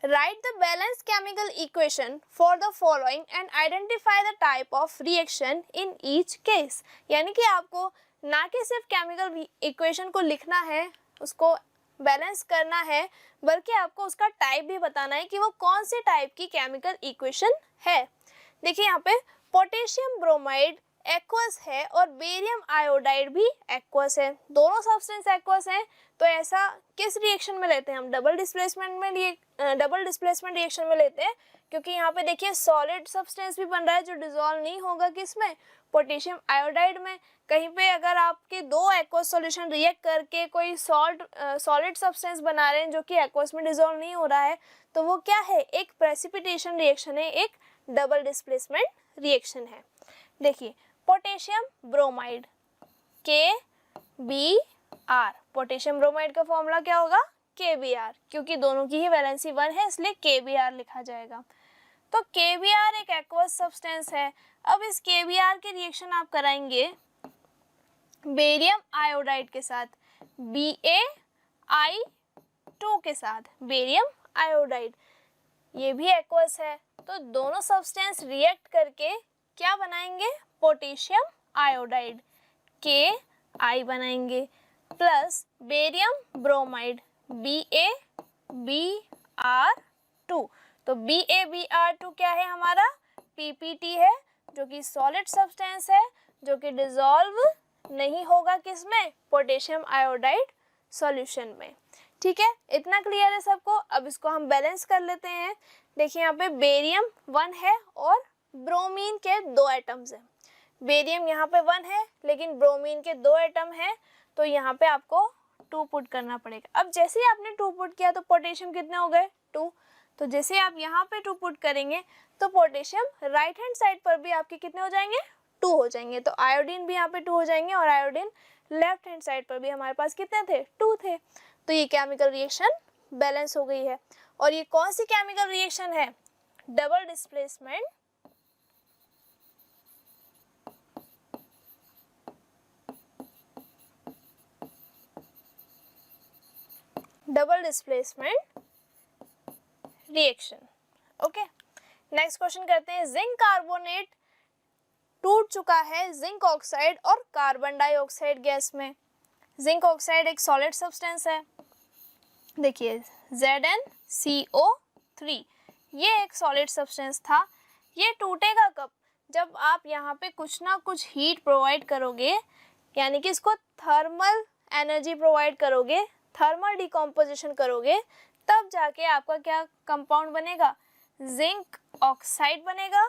right the balance chemical equation for the following and identify the type of reaction in each case. यानी कि आपको ना कि सिर्फ केमिकल इक्वेशन को लिखना है, उसको बैलेंस करना है, बल्कि आपको उसका टाइप भी बताना है कि वो कौन से टाइप की केमिकल इक्वेशन है। देखिए यहाँ पे पोटेशियम ब्रोमाइड एक्वस है और बेरियम आयोडाइड भी एक्वस है, दोनों सब्सटेंस एक्वस हैं। तो ऐसा किस रिएक्शन में लेते हैं हम? डबल डिस्प्लेसमेंट रिएक्शन में लेते हैं, क्योंकि यहाँ पे देखिए सॉलिड सब्सटेंस भी बन रहा है जो डिसॉल्व नहीं होगा किसमें? पोटेशियम आयोडाइड में। कहीं पे अगर आपके 2 एक्वस सॉल्यूशन रिएक्ट करके कोई सॉलिड सब्सटेंस बना रहे हैं जो कि एक्वस में डिसॉल्व नहीं हो रहा है, तो वो क्या है? एक प्रेसिपिटेशन रिएक्शन है, एक डबल डिस्प्लेसमेंट रिएक्शन है। देखिए potassium bromide KBr, potassium bromide का फॉर्मूला क्या होगा? KBr, क्योंकि दोनों की ही वैलेंसी 1 है इसलिए KBr लिखा जाएगा। तो KBr एक एक्वस सब्सटेंस है। अब इस KBr के रिएक्शन आप कराएंगे बेरियम आयोडाइड के साथ, BaI2 के साथ, बेरियम आयोडाइड, ये भी एक्वस है। तो दोनों सब्सटेंस रिएक्ट करके क्या बनाएंगे? पोटेशियम आयोडाइड KI बनाएंगे, प्लस बेरियम ब्रोमाइड BaBr2। तो BaBr2 क्या है हमारा? PPT है, जो कि सॉलिड सब्सटेंस है, जो कि डिसॉल्व नहीं होगा किसमें? पोटेशियम आयोडाइड सॉल्यूशन में, ठीक है। इतना क्लियर है सबको? अब इसको हम बैलेंस कर लेते हैं। देखिए यहाँ पे बेरियम 1 है और ब्रोमीन के 2 एटम्स हैं। बेरियम यहाँ पे 1 है, लेकिन ब्रोमीन के 2 एटम हैं, तो यहाँ पे आपको 2 पुट करना पड़ेगा। अब जैसे ही आपने 2 पुट किया तो पोटेशियम कितने हो गए? 2। तो जैसे आप यहाँ पे 2 पुट करेंगे तो पोटेशियम राइट हैंड साइड पर भी आपके कितने हो जाएंगे? 2 हो जाएंगे। तो आयोडीन भी यहाँ पे 2 हो जाएंगे और आयोडीन लेफ्ट हैंड साइड पर भी हमारे पास कितने थे, 2 थे। तो ये केमिकल रिएक्शन बैलेंस हो गई है। और ये कौन सी केमिकल रिएक्शन है, double displacement reaction. Okay, next question करते हैं। जिंक कार्बोनेट टूट चुका है जिंक ऑक्साइड और कार्बन डाइऑक्साइड गैस में। जिंक ऑक्साइड एक सॉलिड सब्सटेंस है, देखिए ZnCO3, ये एक सॉलिड सब्सटेंस था। ये टूटेगा कब, जब आप यहाँ पे कुछ ना कुछ हीट प्रोवाइड करोगे, यानी कि इसको थर्मल एनर्जी प्रोवाइड करोगे, थर्मल डिकम्पोजिशन करोगे, तब जाके आपका क्या कंपाउंड बनेगा, जिंक ऑक्साइड बनेगा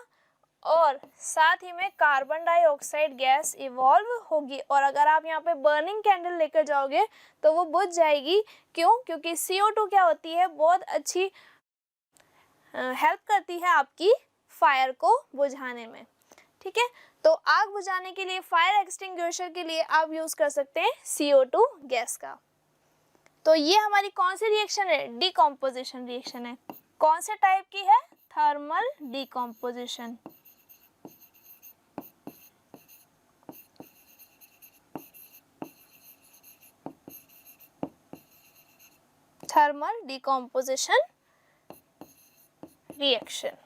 और साथ ही में कार्बन डाइऑक्साइड गैस इवॉल्व होगी। और अगर आप यहाँ पे बर्निंग कैंडल लेकर जाओगे तो वो बुझ जाएगी। क्यों? क्योंकि CO2 क्या होती है, बहुत अच्छी हेल्प करती है आपकी फायर को बुझाने में। ठीक है, तो आग बुझाने के लिए, फायर एक्सटिंग्विशर के लिए आप यूज कर सकते हैं CO2 गैस का। तो ये हमारी कौन सी रिएक्शन है, डिकम्पोजिशन रिएक्शन है। कौन से टाइप की है, thermal decomposition. Thermal decomposition reaction.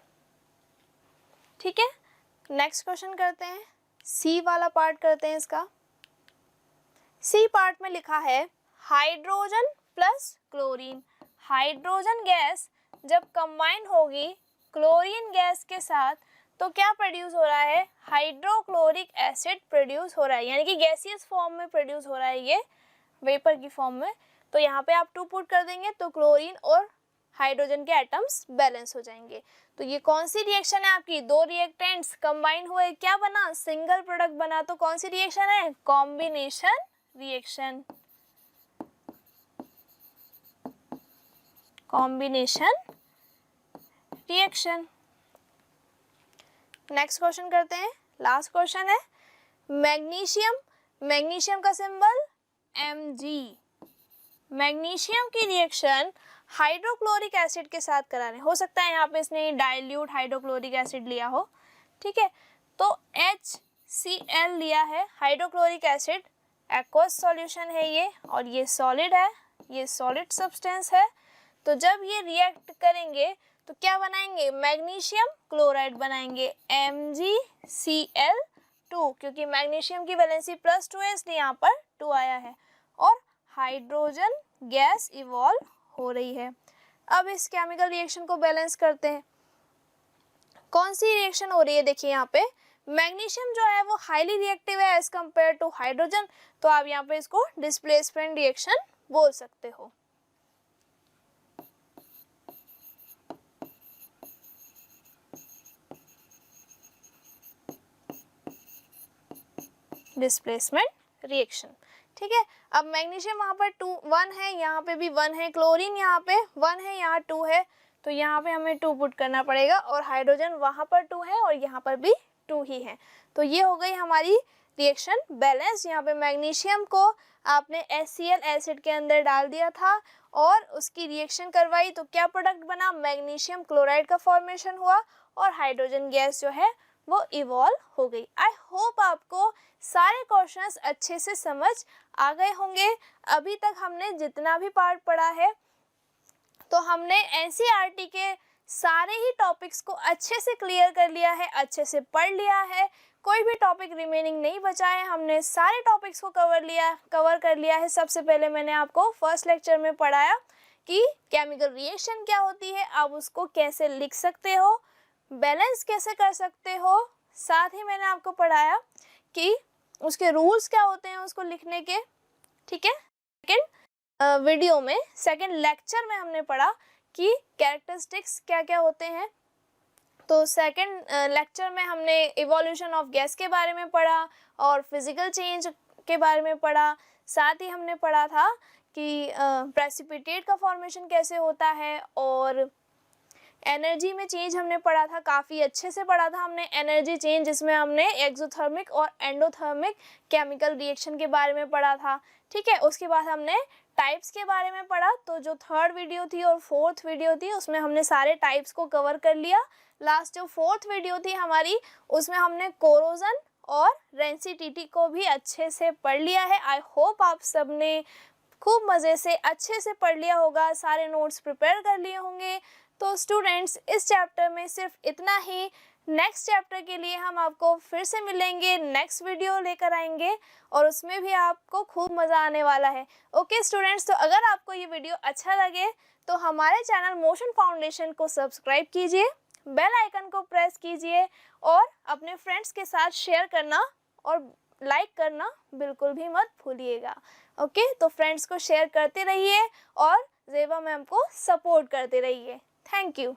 ठीक है, नेक्स्ट क्वेश्चन करते हैं, सी वाला पार्ट करते हैं इसका। सी पार्ट में लिखा है hydrogen plus chlorine. Hydrogen gas जब कंबाइन होगी क्लोरीन गैस के साथ तो क्या प्रोड्यूस हो रहा है, हाइड्रोक्लोरिक एसिड प्रोड्यूस हो रहा है, यानी कि गैसियस फॉर्म में प्रोड्यूस हो रहा है, ये वेपर की फॉर्म में। तो यहाँ पे आप 2 पुट कर देंगे तो क्लोरीन और हाइड्रोजन के एटम्स बैलेंस हो जाएंगे। तो ये कौन सी रिएक्शन है आपकी, 2 रिएक्टेंट्स कंबाइन हुए, क्या बना, सिंगल प्रोडक्ट बना। तो कौन सी रिएक्शन है, combination reaction. Combination reaction. Next question करते हैं, लास्ट क्वेश्चन है मैग्नीशियम। मैग्नीशियम का सिंबल Mg। मैग्नीशियम की रिएक्शन हाइड्रोक्लोरिक एसिड के साथ करा रहे हैं, हो सकता है यहाँ पे इसने डाइल्यूट हाइड्रोक्लोरिक एसिड लिया हो। ठीक है, तो HCl लिया है, हाइड्रोक्लोरिक एसिड, एक्वस सॉल्यूशन है ये, और ये सॉलिड है, ये सॉलिड सब्सटेंस है। तो जब ये रिएक्ट करेंगे तो क्या बनाएंगे, मैग्नीशियम क्लोराइड बनाएंगे, MgCl2, क्योंकि मैग्नीशियम की वैलेंसी +2 है इसलिए यहाँ पर 2 आया है, और हाइड्रोजन गैस इवॉल्व हो रही है। अब इस केमिकल रिएक्शन को बैलेंस करते हैं। कौन सी रिएक्शन हो रही है, देखिए यहाँ पे मैग्नीशियम जो है वो हाईली रिएक्टिव है एज कंपेयर टू हाइड्रोजन, तो आप यहाँ पे इसको डिस्प्लेसमेंट रिएक्शन बोल सकते हो। Displacement reaction. ठीक है, अब मैग्नीशियम वहाँ पर 1 है, यहाँ पे भी 1 है, क्लोरीन यहाँ पे 1 है, यहाँ 2 है, तो यहाँ पे हमें 2 पुट करना पड़ेगा, और हाइड्रोजन वहाँ पर 2 है और यहाँ पर भी 2 ही है। तो ये हो गई हमारी रिएक्शन बैलेंस। यहाँ पे मैग्नीशियम को आपने HCl एसिड के अंदर डाल दिया था और उसकी रिएक्शन करवाई, तो क्या प्रोडक्ट बना, मैग्नीशियम क्लोराइड का फॉर्मेशन हुआ और हाइड्रोजन गैस जो है वो इवॉल्व हो गई। आई होप आपको सारे क्वेश्चंस अच्छे से समझ आ गए होंगे। अभी तक हमने जितना भी पार्ट पढ़ा है तो हमने NCERT के सारे ही टॉपिक्स को अच्छे से क्लियर कर लिया है, अच्छे से पढ़ लिया है, कोई भी टॉपिक रिमेनिंग नहीं बचा है। हमने सारे टॉपिक्स को कवर कर लिया है। सबसे पहले मैंने आपको फर्स्ट लेक्चर में पढ़ाया कि केमिकल रिएक्शन क्या होती है, आप उसको कैसे लिख सकते हो, बैलेंस कैसे कर सकते हो, साथ ही मैंने आपको पढ़ाया कि उसके रूल्स क्या होते हैं उसको लिखने के। ठीक है, सेकेंड वीडियो में, सेकेंड लेक्चर में हमने पढ़ा कि कैरेक्टरिस्टिक्स क्या क्या होते हैं। तो सेकेंड लेक्चर में हमने इवोल्यूशन ऑफ गैस के बारे में पढ़ा और फिजिकल चेंज के बारे में पढ़ा। साथ ही हमने पढ़ा था कि प्रेसिपिटेट का फॉर्मेशन कैसे होता है और एनर्जी में चेंज हमने पढ़ा था, काफ़ी अच्छे से पढ़ा था हमने एनर्जी चेंज, जिसमें हमने एक्सोथर्मिक और एंडोथर्मिक केमिकल रिएक्शन के बारे में पढ़ा था। ठीक है, उसके बाद हमने टाइप्स के बारे में पढ़ा। तो जो थर्ड वीडियो थी और फोर्थ वीडियो थी उसमें हमने सारे टाइप्स को कवर कर लिया। लास्ट जो फोर्थ वीडियो थी हमारी, उसमें हमने कोरोजन और रेंसिडिटी को भी अच्छे से पढ़ लिया है। आई होप आप सबने खूब मज़े से अच्छे से पढ़ लिया होगा, सारे नोट्स प्रिपेयर कर लिए होंगे। तो स्टूडेंट्स, इस चैप्टर में सिर्फ इतना ही। नेक्स्ट चैप्टर के लिए हम आपको फिर से मिलेंगे, नेक्स्ट वीडियो लेकर आएंगे और उसमें भी आपको खूब मज़ा आने वाला है। ओके स्टूडेंट्स, तो अगर आपको ये वीडियो अच्छा लगे तो हमारे चैनल मोशन फाउंडेशन को सब्सक्राइब कीजिए, बेल आइकन को प्रेस कीजिए और अपने फ्रेंड्स के साथ शेयर करना और लाइक करना बिल्कुल भी मत भूलिएगा। ओके, तो फ्रेंड्स को शेयर करते रहिए और ज़ेबा मैम को सपोर्ट करते रहिए। Thank you.